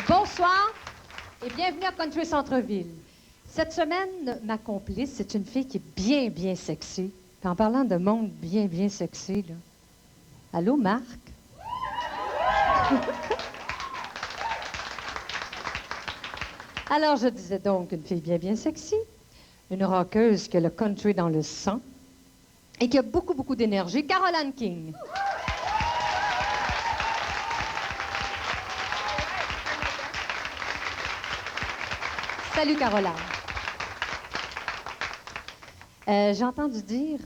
Bonsoir et bienvenue à Country Centre-Ville. Cette semaine, ma complice, c'est une fille qui est bien, bien sexy. Puis en parlant de monde bien, bien sexy, là. Allô, Marc? Alors, je disais donc une fille bien, bien sexy, une rockeuse qui a le country dans le sang et qui a beaucoup, beaucoup d'énergie, Caroline King. Salut, Caroline. J'ai entendu dire,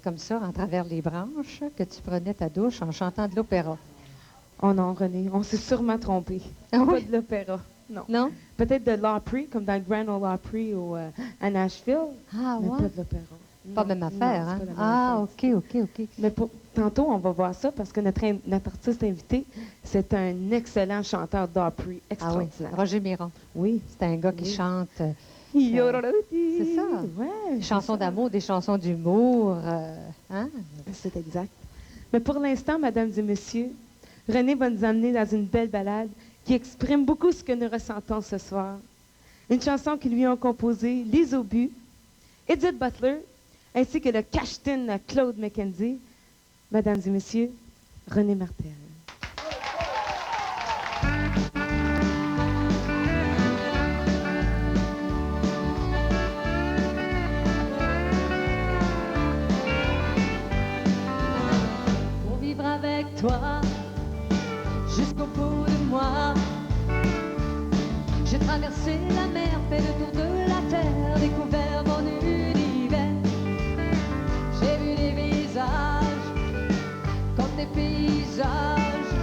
comme ça, en travers les branches, que tu prenais ta douche en chantant de l'opéra. Oh non, René, on s'est sûrement trompé. Ah Pas oui? de l'opéra, non. Non? Peut-être de l'Opry, comme dans le Grand Ole Opry à Nashville, Ah, mais ouais? pas de l'opéra. Pas Non, même affaire, non, hein? c'est pas la même Ah, affaire. OK. Mais tantôt, on va voir ça parce que notre artiste invité, c'est un excellent chanteur d'Opry, Ah oui, extraordinaire. Roger Miron. Oui. C'est un gars qui Oui. chante C'est ça. Ouais, des chansons d'amour, des chansons d'humour. Hein? c'est exact. Mais pour l'instant, mesdames et messieurs, René va nous emmener dans une belle balade qui exprime beaucoup ce que nous ressentons ce soir. Une chanson que lui ont composée Lise Aubu, Edith Butler, ainsi que le cachetin Claude McKenzie. Mesdames et messieurs, René Martel. Pour vivre avec toi, jusqu'au bout de moi, j'ai traversé la mer, fait le tour de la terre, découvert mon univers. J'ai vu des visages comme des paysages,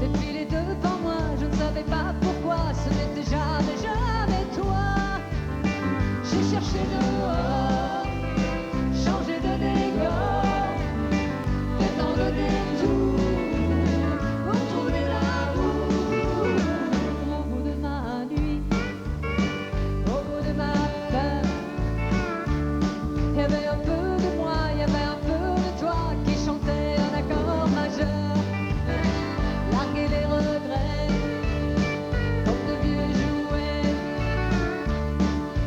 défilés devant moi, je ne savais pas pourquoi, ce n'était jamais, jamais toi. J'ai cherché dehors, changé de décor, tentant de détour pour trouver l'amour. Au bout de ma nuit, au bout de ma peur, il y avait un peu de moi, il y avait un peu de toi qui chantait un accord majeur. Larguer les regrets comme de vieux jouets.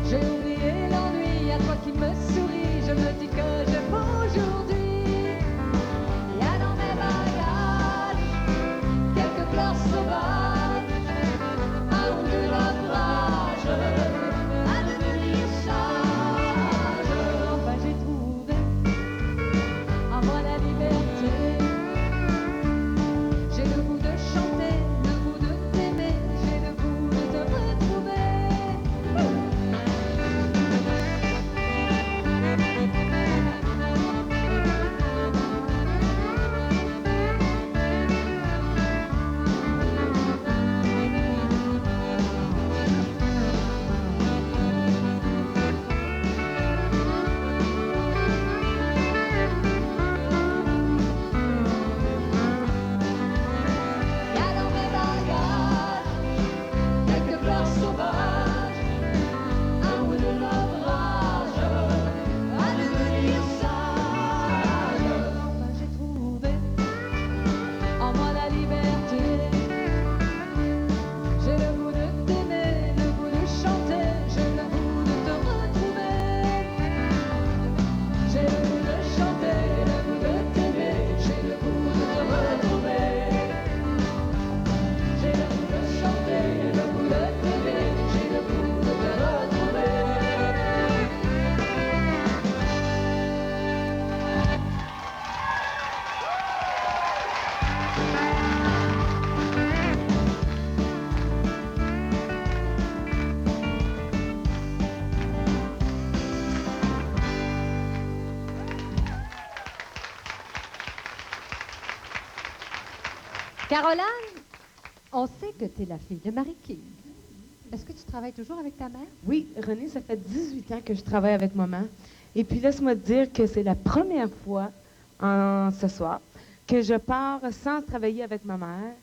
J'ai oublié l'ennui, à toi qui me souris, je me dis que j'aime aujourd'hui. Il y a dans mes bagages quelques fleurs sauvages, un ou deux naufrages à devenir sage. Enfin j'ai trouvé en moi la liberté. J'ai le goût de chanter, le goût de t'aimer, j'ai le goût de te retrouver. Il y a dans mes bagages quelques fleurs sauvages, un ou deux naufrages à devenir sage. Enfin j'ai trouvé en moi la liberté. J'ai le goût de t'aimer, le goût de chanter, j'ai le goût de te retrouver. J'ai le goût de chanter, le goût de t'aimer, j'ai le goût de te retrouver. J'ai le goût de chanter, le goût de t'aimer, j'ai le goût de te retrouver. Caroline, on sait que tu es la fille de Marie King. Est-ce que tu travailles toujours avec ta mère? Oui, René, ça fait 18 ans que je travaille avec maman. Et puis laisse-moi te dire que c'est la première fois ce soir que je pars sans travailler avec ma mère.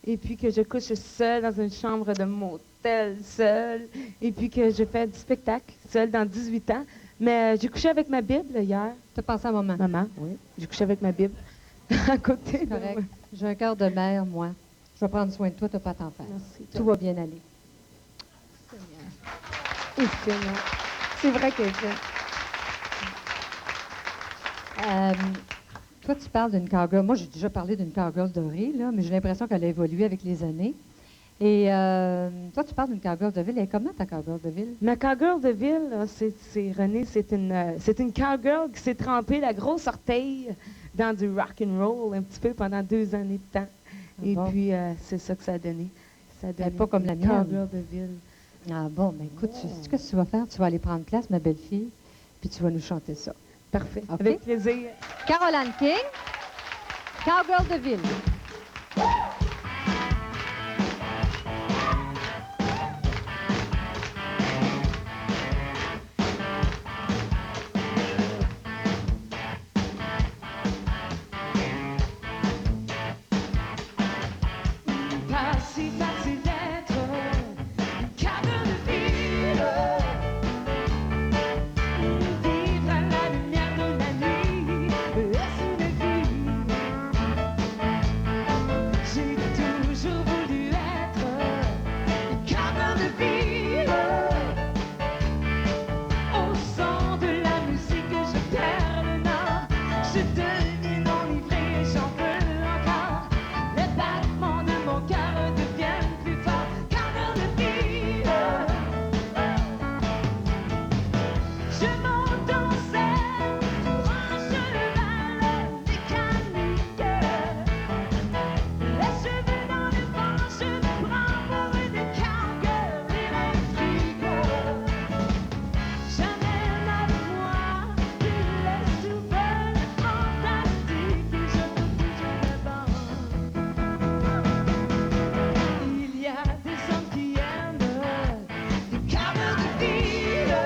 Et puis que je couche seule dans une chambre de motel, seule. Et puis que je fais du spectacle, seule, dans 18 ans. Mais j'ai couché avec ma Bible hier. Tu as pensé à maman. Maman, oui. J'ai couché avec ma Bible à côté. C'est correct. J'ai un cœur de mère, moi. Je vais prendre soin de toi, tu n'as pas à t'en faire. Merci. Tout va bien aller. Et Seigneur. C'est vrai qu'elle fait. Toi, tu parles d'une cowgirl. Moi, j'ai déjà parlé d'une cowgirl dorée, là, mais j'ai l'impression qu'elle a évolué avec les années. Et toi, tu parles d'une cowgirl de ville. Et comment ta cowgirl de ville? Ma cowgirl de ville, là, c'est Renée, c'est une cowgirl qui s'est trempée la grosse orteille dans du rock and roll un petit peu pendant 2 années de temps. Et bon. puis, c'est ça que ça a donné. Ça a donné pas comme la une mienne. cowgirl de ville. Ah bon, ben écoute, tu sais ce que tu vas faire? Tu vas aller prendre classe, ma belle-fille, puis tu vas nous chanter ça. Parfait. OK? Avec plaisir. Caroline King, cowgirl de ville. Pas-ci, pas-ci d'être une cowgirl de ville. Vivre à la lumière de la nuit et sous les vues. J'ai toujours voulu être une cowgirl de ville. Au son de la musique, je perds le nord. Je deviens enivré et j'en veux encore. Les battements de mon cœur deviennent plus forts. Cowgirl de ville. Je monte dans scène sur un cheval mécanique. Les cheveux dans le vent, je me prends pour une cowgirl électrique. J'amène avec moi tous les souvenirs fantastiques et je peux toujours me battre. Il y a des hommes qui aiment les cowgirls de ville.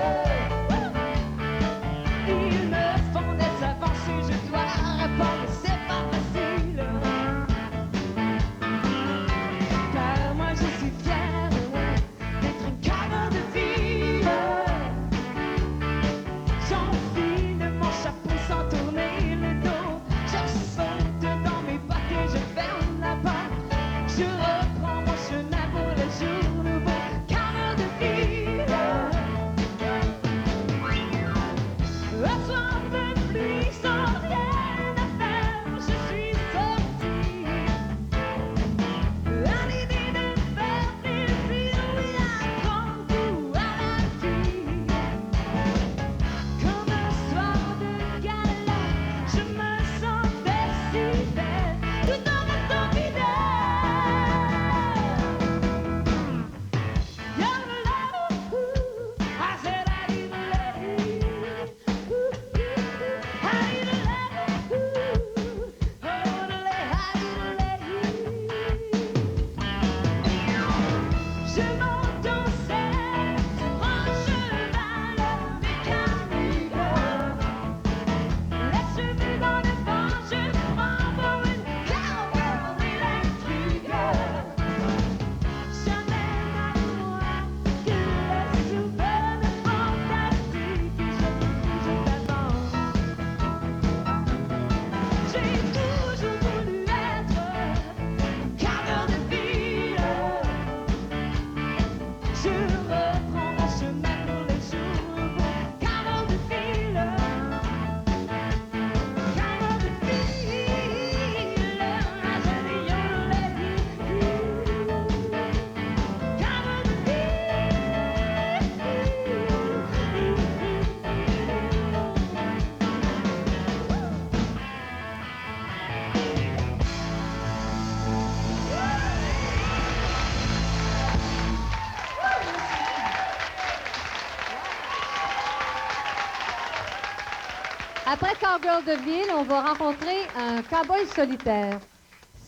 Ils me font des avances et je dois répondre, c'est pas facile. Car moi je suis fière d'être une cowgirl de ville. J'enfile mon chapeau sans tourner le dos. Je saute dans mes bottes et je ferme la porte. Je reprends mon chemin pour le jour nouveau. Cowgirl de ville. Assoir de pluie sans rien à faire, je suis sortie. À l'idée de faire plaisir, oui, à grand goût à la vie. Comme un soir de gala, je me sentais si belle, tout en restant fidèle. I said I need a lady. I need a lady. Oh, the lady, I need a lady. Je monte en scène sur un cheval mécanique. Les cheveux dans le vent, je me prends pour une cowgirl électrique. J'amène avec moi que les souvenirs fantastiques et je peux toujours t'attendre. J'ai toujours voulu être une cowgirl de ville. Je reprends mon chemin pour les jours nouveaux. Cowgirl de ville. Cowgirl de ville. I said you're a lady. Cowgirl de Après cowgirl de ville, on va rencontrer un cowboy solitaire.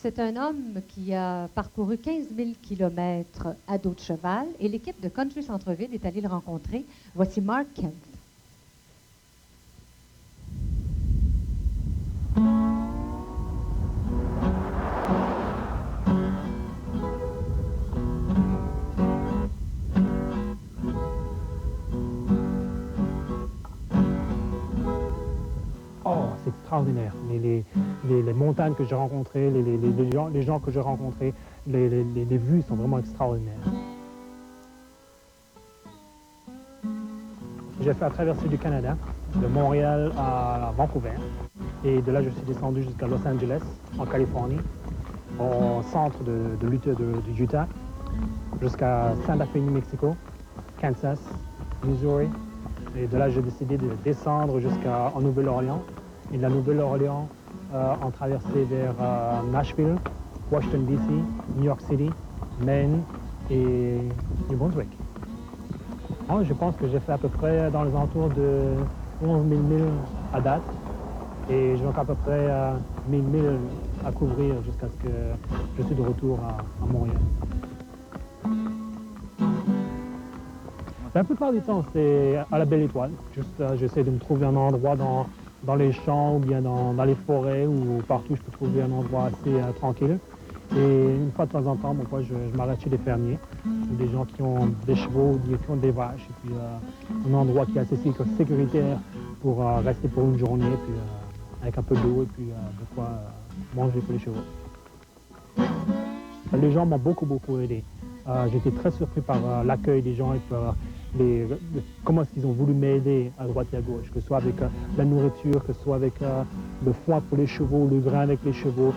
C'est un homme qui a parcouru 15 000 kilomètres à dos de cheval et l'équipe de Country Centre-Ville est allée le rencontrer. Voici Mark Kent. Oh, c'est extraordinaire. Les montagnes que j'ai rencontrées, les gens que j'ai rencontrés, les vues sont vraiment extraordinaires. J'ai fait la traversée du Canada, de Montréal à Vancouver. Et de là, je suis descendu jusqu'à Los Angeles, en Californie, au centre du Utah, jusqu'à Santa Fe, New Mexico, Kansas, Missouri. Et de là, j'ai décidé de descendre jusqu'en Nouvelle-Orléans. Et de la Nouvelle-Orléans, en traversée vers Nashville, Washington, D.C., New York City, Maine et New Brunswick. Moi, je pense que j'ai fait à peu près dans les alentours de 11 000 milles à date. Et j'ai encore à peu près 1000 milles à couvrir jusqu'à ce que je suis de retour à Montréal. La plupart du temps, c'est à la Belle Étoile. Juste, j'essaie de me trouver un endroit dans les champs ou bien dans les forêts ou partout je peux trouver un endroit assez tranquille. Et une fois de temps en temps, je m'arrête chez des fermiers, des gens qui ont des chevaux, qui ont des vaches, et puis un endroit qui est assez sécuritaire pour rester pour une journée, puis avec un peu d'eau et puis de quoi manger pour les chevaux. Les gens m'ont beaucoup aidé. J'ai été très surpris par l'accueil des gens et par comment est-ce qu'ils ont voulu m'aider à droite et à gauche, que ce soit avec la nourriture, que ce soit avec le foin pour les chevaux, le grain avec les chevaux.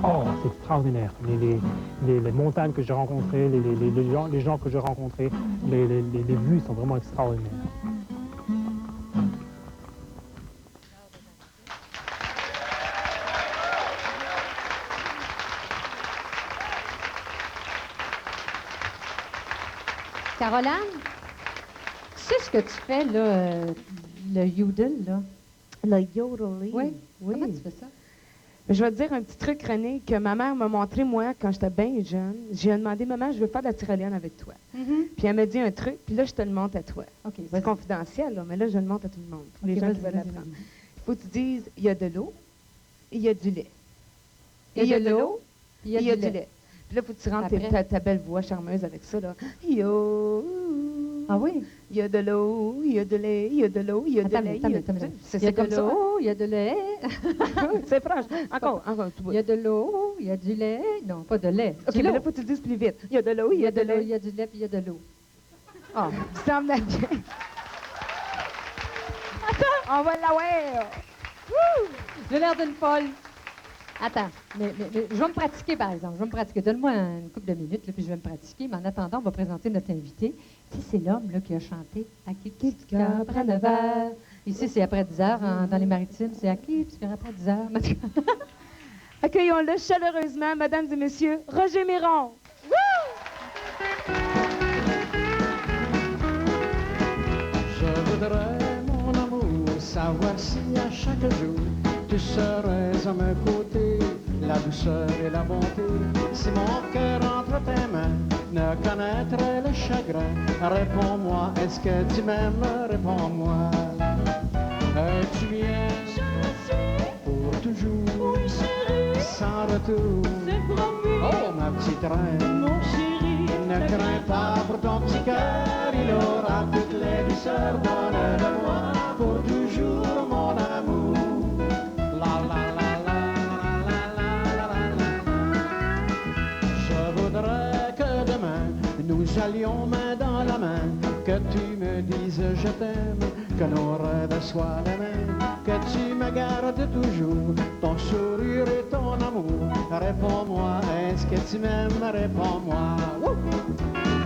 Oh, c'est extraordinaire. Les montagnes que j'ai rencontrées, les gens que j'ai rencontrés, les vues sont vraiment extraordinaires. Caroline, tu sais ce que tu fais, là, le yodel, là? Le yodeling. Oui. Oui. Comment tu fais ça? Je vais te dire un petit truc, René, que ma mère m'a montré, moi, quand j'étais bien jeune. J'ai demandé, maman, je veux faire de la tyrolienne avec toi. Puis elle m'a dit un truc, puis là, je te le montre à toi. OK, C'est confidentiel, là, mais là, je le montre à tout le monde, pour les gens qui veulent l'apprendre. Il faut que tu dises, il y a de l'eau, il y a du lait. Il y a de l'eau, il y a du lait. Puis là, il faut que tu rentres ta belle voix charmeuse avec ça, là. Yo! Ah oui? Il y a de l'eau, il y a de lait, il y a de l'eau, il y a de lait. C'est comme ça. Il y a de lait. C'est franche. Encore. Il y a de l'eau, il y a du lait. Non, pas de lait. OK, mais là, il faut que tu le dises plus vite. Il y a de l'eau, il y a de lait. Il y a du lait, puis il y a de l'eau. Ah, ça me bien. Attends, on va l'avoir. J'ai l'air d'une folle. Attends, mais je vais me pratiquer, par exemple. Je vais me pratiquer. Donne-moi une couple de minutes, là, puis je vais me pratiquer. Mais en attendant, on va présenter notre invité. Tu sais, c'est l'homme là, qui a chanté « À qui petit cœur après 9 heures ». Ici, c'est après 10 heures. Dans les maritimes, c'est « À qui petit cœur après 10 heures ». Accueillons-le chaleureusement, mesdames et messieurs, Roger Miron. Je voudrais, mon amour, savoir si à chaque jour tu serais à mes côtés, la douceur et la bonté. Si mon cœur entre tes mains ne connaîtrait le chagrin, réponds-moi, est-ce que tu m'aimes? Réponds-moi. Es-tu mienne pour toujours? Oui, chérie. Sans retour. C'est promis. Oh, ma petite reine. Mon chéri. Ne crains pas pour ton petit cœur, il aura toutes les douceurs. Donne-le-moi pour toujours, mon amour. Nous allions main dans la main, que tu me dises je t'aime, que nos rêves soient les mêmes, que tu me gardes toujours ton sourire et ton amour. Réponds-moi, est-ce que tu m'aimes? Réponds-moi.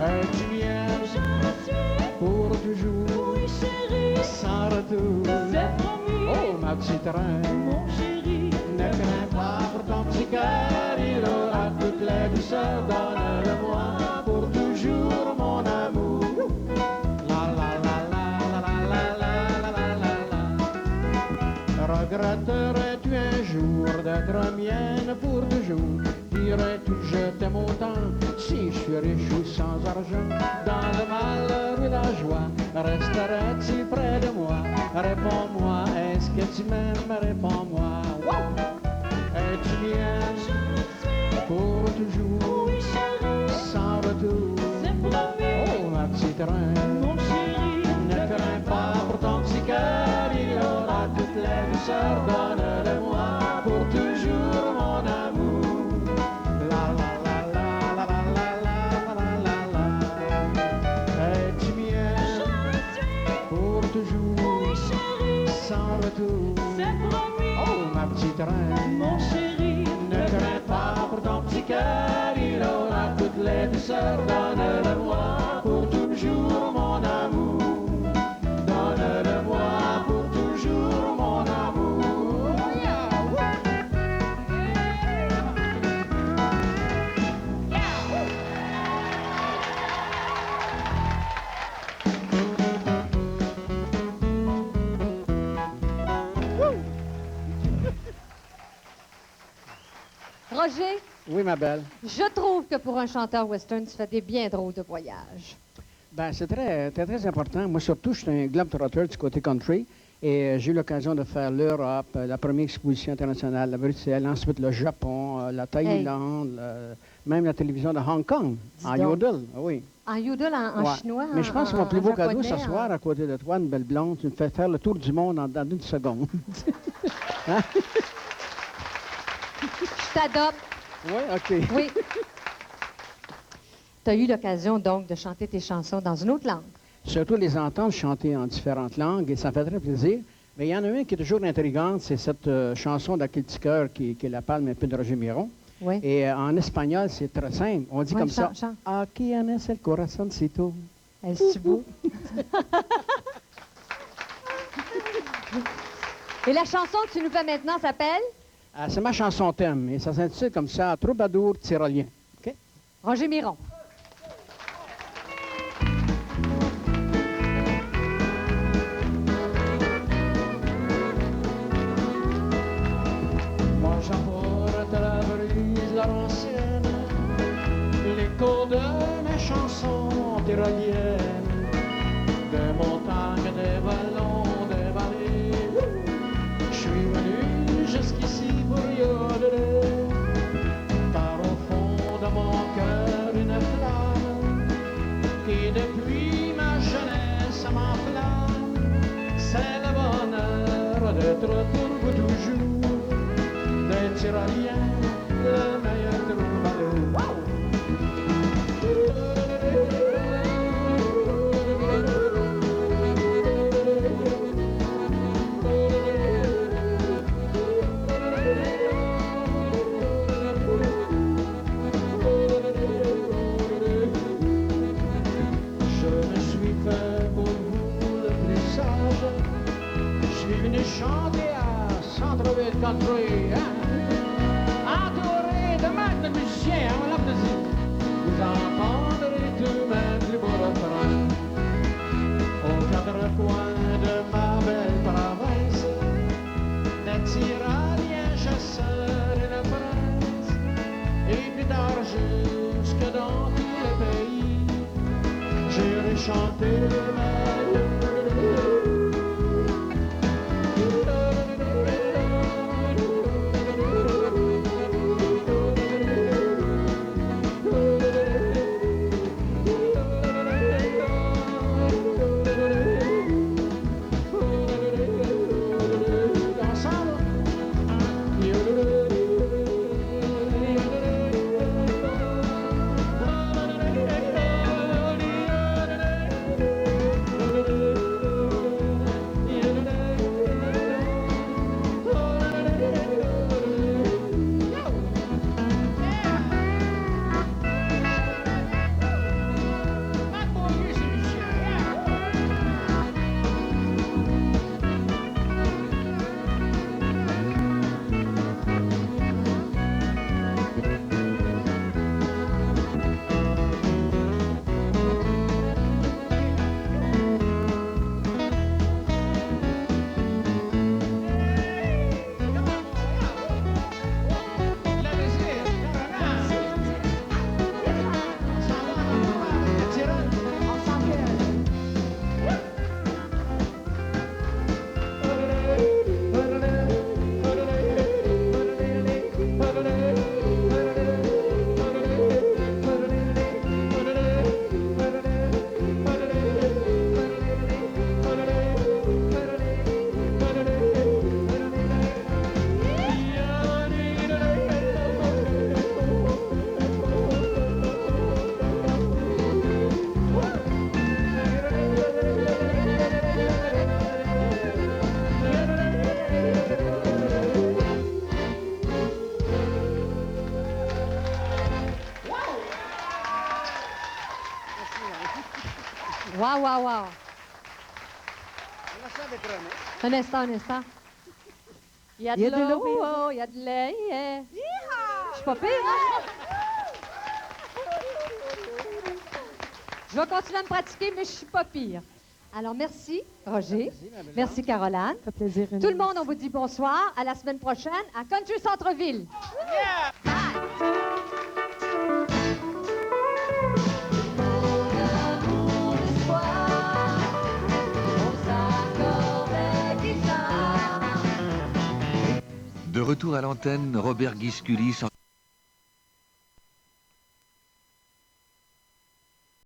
Es-tu mienne? Je le suis. Pour toujours. Oui, chérie. Sans retour. C'est promis. Oh, ma petite reine. Mon chéri. Ne crains pas pour ton petit cœur, il aura toutes les douceurs. Donne-le-moi pour toujours, mon amour. La la la la la la la la la la. Regretterais-tu un jour d'être mienne pour toujours? Dirais-tu je t'aime autant si je suis riche ou sans argent? Dans le malheur ou la joie, resterais-tu près de moi? Réponds-moi, est-ce que tu m'aimes? Réponds-moi. Es-tu mienne? pour toujours, sans retour. Oh, ma petite reine, Mon chéri, ne crains pas pour ton petit cœur, il aura toutes les douceurs. Donne-le-moi pour toujours, mon amour. La la la la la la la la la la. Es-tu mien pour toujours, sans retour? c'est promis. Oh, ma petite reine, Mon chéri, ne crains pas pour ton petit cœur, il aura toutes les douceurs. Donne-le-moi pour toujours, mon amour. Donne-le-moi pour toujours, mon amour. Roger, Oui, ma belle. je trouve que pour un chanteur western, tu fais des bien drôles de voyages. Ben, c'est très important. Moi, surtout, je suis un globetrotter du côté country. Et j'ai eu l'occasion de faire l'Europe, la première exposition internationale à Bruxelles, ensuite le Japon, la Thaïlande, même la télévision de Hong Kong, Dis en donc. yodel. Oui. En yodel, en Ouais. chinois. Mais je pense que en- mon plus en beau cadeau japonais, ce soir, à côté de toi, une belle blonde, tu me fais faire le tour du monde en dedans d'une seconde. Je t'adopte. Oui, OK. Oui. Tu as eu l'occasion donc de chanter tes chansons dans une autre langue. Surtout les entendre chanter en différentes langues, et ça me fait très plaisir. Mais il y en a une qui est toujours intrigante, c'est cette chanson d'Aquel Petit Cœur qui est la palme un peu de Roger Miron. Oui. Et en espagnol, c'est très simple. On dit Ouais, comme chante, ça. chante. Aquí en es el corazoncito. Est-ce beau? Et la chanson que tu nous fais maintenant s'appelle C'est ma chanson thème, et ça s'intitule comme ça, Troubadour tyrolien. OK? Roger Miron. Moi j'apporte la brise laurentienne, l'écho de mes chansons tyroliennes, des montagnes, des vallons, des vallées. Je suis venu jusqu'ici pour yodeler, car au fond de mon cœur une flamme qui depuis ma jeunesse m'enflamme. C'est le bonheur d'être pour vous toujours des Tyroliens, le meilleur troubadour. Je me suis fait pour vous le plus sage. Je suis venu chanter à Centre-Ville Country, hein? Entouré de maîtres de musiciens, on l'a plaisir. Vous entendrez tout même plus beau refrain. Aux quatre coins de ma belle province, des tyroliens, chasseurs et de princes. Et plus tard jusque dans tous les pays, j'irai chanter ma ensemble. Wow, wow, wow. On a ça avec René. Un instant, un instant. Il y a de l'eau, oh, il y a de lait. Yeah. Je suis pas pire, hein? Je vais continuer à me pratiquer, mais je suis pas pire. Alors, merci, Roger. Merci, Caroline. Ça fait plaisir. Tout le monde, on vous dit bonsoir. À la semaine prochaine à Country Centre-Ville. De retour à l'antenne, Robert Guisculi